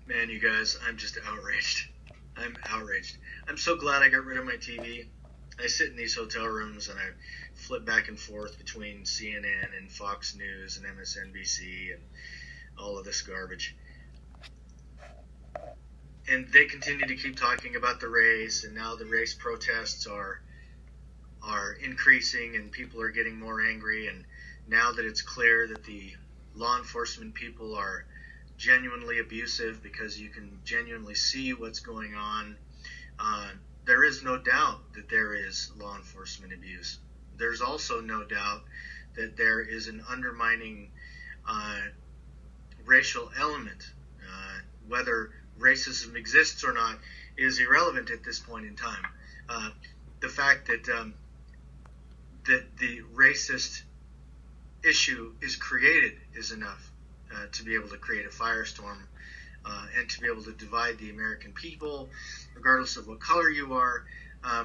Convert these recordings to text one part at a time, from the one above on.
Man, you guys, I'm just outraged. I'm outraged. I'm so glad I got rid of my TV. I sit in these hotel rooms and I flip back and forth between CNN and Fox News and MSNBC and all of this garbage. And they continue to keep talking about the race, and now the race protests are increasing and people are getting more angry. And now that it's clear that the law enforcement people are genuinely abusive because you can genuinely see what's going on, there is no doubt that there is law enforcement abuse. There's also no doubt that there is an undermining racial element. Whether racism exists or not is irrelevant at this point in time. The fact that that the racist issue is created is enough to be able to create a firestorm and to be able to divide the American people, regardless of what color you are,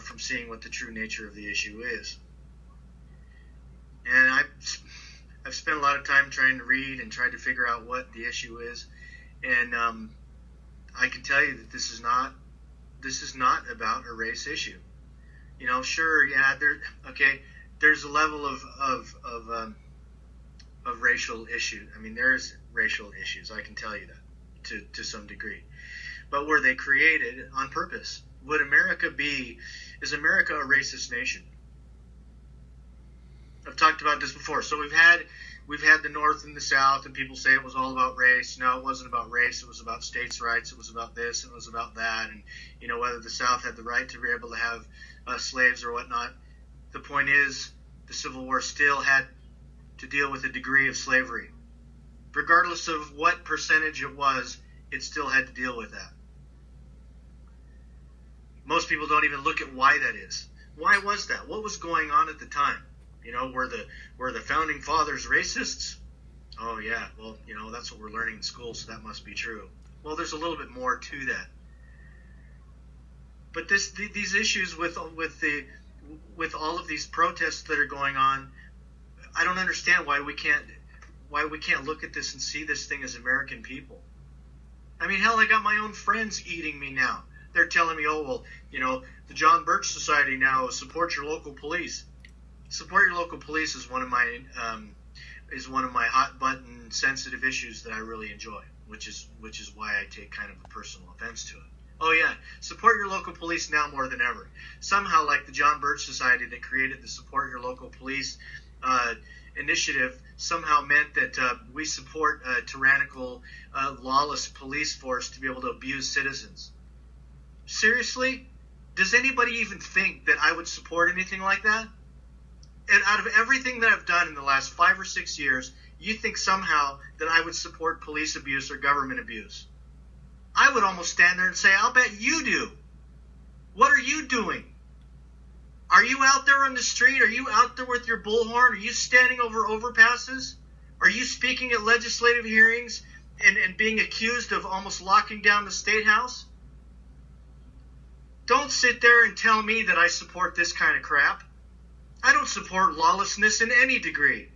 from seeing what the true nature of the issue is. And I've spent a lot of time trying to read and try to figure out what the issue is, and I can tell you that this is not about a race issue. You know, sure, yeah, there's a level of racial issue. I mean, there's racial issues. I can tell you that to some degree. But were they created on purpose? Would America is America a racist nation? I've talked about this before. So we've had the North and the South, and people say it was all about race. No, it wasn't about race. It was about states' rights. It was about this. It was about that. And, you know, whether the South had the right to be able to have slaves or whatnot. The point is, the Civil War still had to deal with a degree of slavery. Regardless of what percentage it was, it still had to deal with that. Most people don't even look at why that is. Why was that? What was going on at the time? You know, were the founding fathers racists? Oh yeah, well, you know, that's what we're learning in school, so that must be true. Well, there's a little bit more to that. But these issues with all of these protests that are going on, I don't understand why we can't look at this and see this thing as American people. I mean, hell, I got my own friends eating me now. They're telling me, oh, well, you know, the John Birch Society now supports your local police. Support your local police is one of my hot button sensitive issues that I really enjoy, which is why I take kind of a personal offense to it. Oh yeah, support your local police now more than ever. Somehow, like the John Birch Society that created the Support Your Local Police initiative, somehow meant that we support a tyrannical, lawless police force to be able to abuse citizens. Seriously? Does anybody even think that I would support anything like that? And out of everything that I've done in the last 5 or 6 years, you think somehow that I would support police abuse or government abuse? I would almost stand there and say, I'll bet you do. What are you doing? Are you out there on the street? Are you out there with your bullhorn? Are you standing over overpasses? Are you speaking at legislative hearings and being accused of almost locking down the State House? Don't sit there and tell me that I support this kind of crap. I don't support lawlessness in any degree.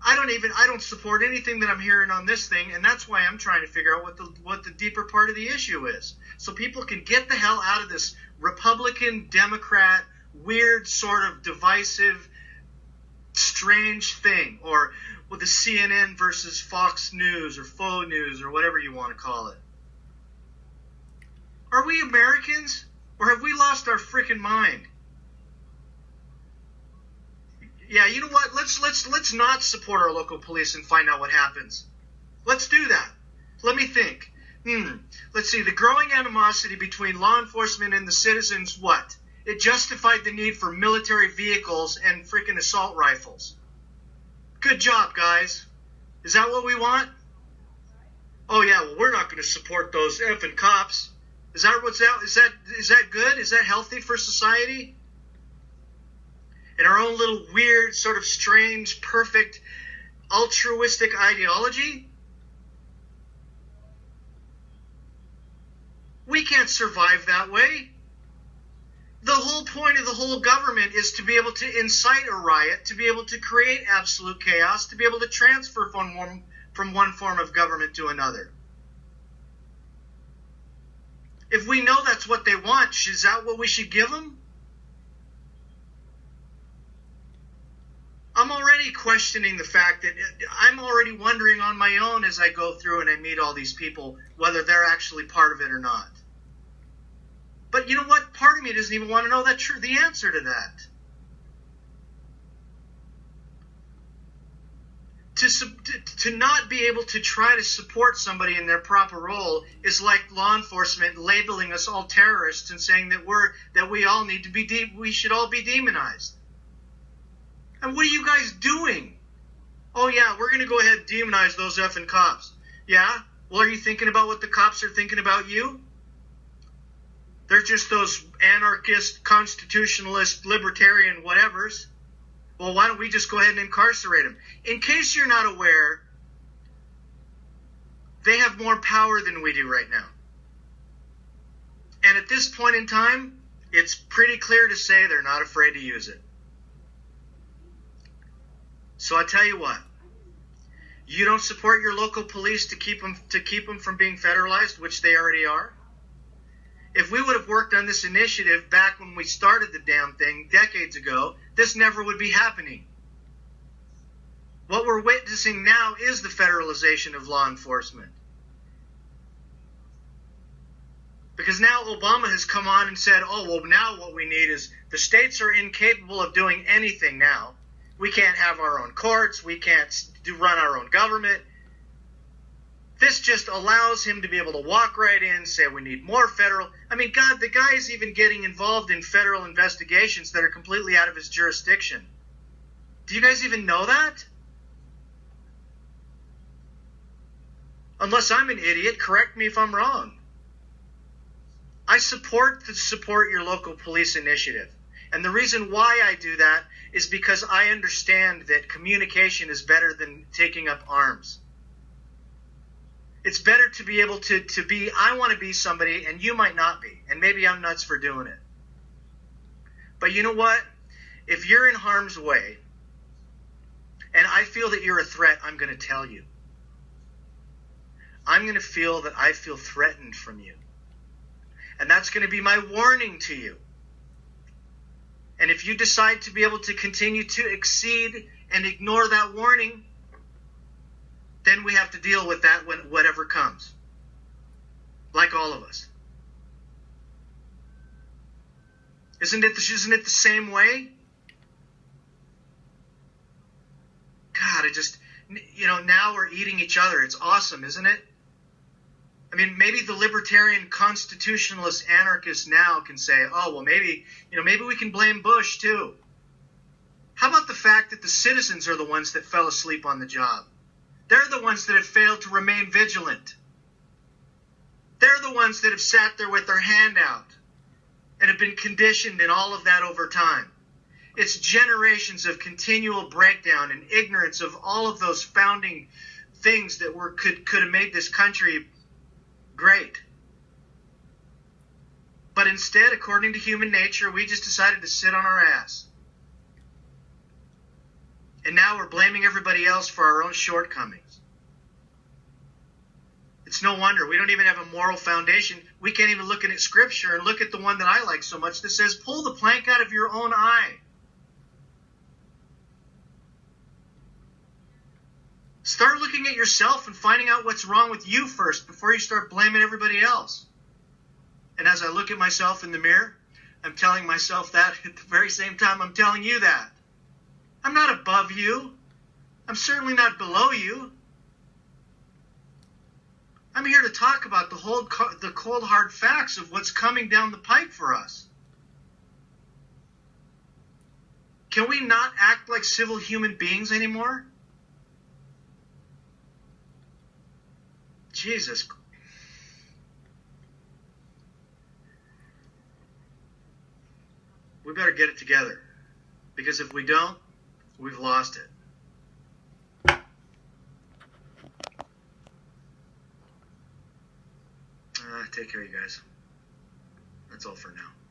I don't support anything that I'm hearing on this thing, and that's why I'm trying to figure out what the deeper part of the issue is, so people can get the hell out of this Republican, Democrat, weird sort of divisive, strange thing, or with the CNN versus Fox News or faux news or whatever you want to call it. Are we Americans, or have we lost our freaking mind? Yeah, you know what? Let's not support our local police and find out what happens. Let's do that. Let me think. Let's see. The growing animosity between law enforcement and the citizens, what? It justified the need for military vehicles and freaking assault rifles. Good job, guys. Is that what we want? Oh yeah, well, we're not going to support those effing cops. Is that good? Is that healthy for society? In our own little weird, sort of strange, perfect, altruistic ideology? We can't survive that way. The whole point of the whole government is to be able to incite a riot, to be able to create absolute chaos, to be able to transfer from one form of government to another. If we know that's what they want, is that what we should give them? I'm already questioning the fact that I'm already wondering on my own as I go through and I meet all these people whether they're actually part of it or not. But you know what? Part of me doesn't even want to know the answer to that. To not be able to try to support somebody in their proper role is like law enforcement labeling us all terrorists and saying that we all need to be we should all be demonized. And what are you guys doing? Oh yeah, we're gonna go ahead and demonize those effing cops. Yeah? Well, are you thinking about what the cops are thinking about you? They're just those anarchist, constitutionalist, libertarian whatevers. Well, why don't we just go ahead and incarcerate them? In case you're not aware, they have more power than we do right now. And at this point in time, it's pretty clear to say they're not afraid to use it. So I tell you what, you don't support your local police to keep them from being federalized, which they already are. If we would have worked on this initiative back when we started the damn thing decades ago, this never would be happening. What we're witnessing now is the federalization of law enforcement. Because now Obama has come on and said, oh, well, now what we need is the states are incapable of doing anything now. We can't have our own courts. We can't run our own government. This just allows him to be able to walk right in, say we need more federal. I mean, God, the guy is even getting involved in federal investigations that are completely out of his jurisdiction. Do you guys even know that? Unless I'm an idiot, correct me if I'm wrong. I support your local police initiative. And the reason why I do that is because I understand that communication is better than taking up arms. It's better to be able to be, I want to be somebody, and you might not be. And maybe I'm nuts for doing it. But you know what? If you're in harm's way, and I feel that you're a threat, I'm going to tell you. I'm going to feel that I feel threatened from you. And that's going to be my warning to you. And if you decide to be able to continue to exceed and ignore that warning, then we have to deal with that when whatever comes. Like all of us. Isn't it the same way? God, now we're eating each other. It's awesome, isn't it? I mean, maybe the libertarian constitutionalist anarchists now can say, oh, well, maybe we can blame Bush too. How about the fact that the citizens are the ones that fell asleep on the job? They're the ones that have failed to remain vigilant. They're the ones that have sat there with their hand out and have been conditioned in all of that over time. It's generations of continual breakdown and ignorance of all of those founding things that could have made this country great. But instead, according to human nature, we just decided to sit on our ass. And now we're blaming everybody else for our own shortcomings. It's no wonder. We don't even have a moral foundation. We can't even look at Scripture and look at the one that I like so much that says, pull the plank out of your own eye. Start looking at yourself and finding out what's wrong with you first before you start blaming everybody else. And as I look at myself in the mirror, I'm telling myself that at the very same time I'm telling you that. I'm not above you. I'm certainly not below you. I'm here to talk about the cold hard facts of what's coming down the pipe for us. Can we not act like civil human beings anymore? Jesus. We better get it together. Because if we don't, we've lost it. Take care, you guys. That's all for now.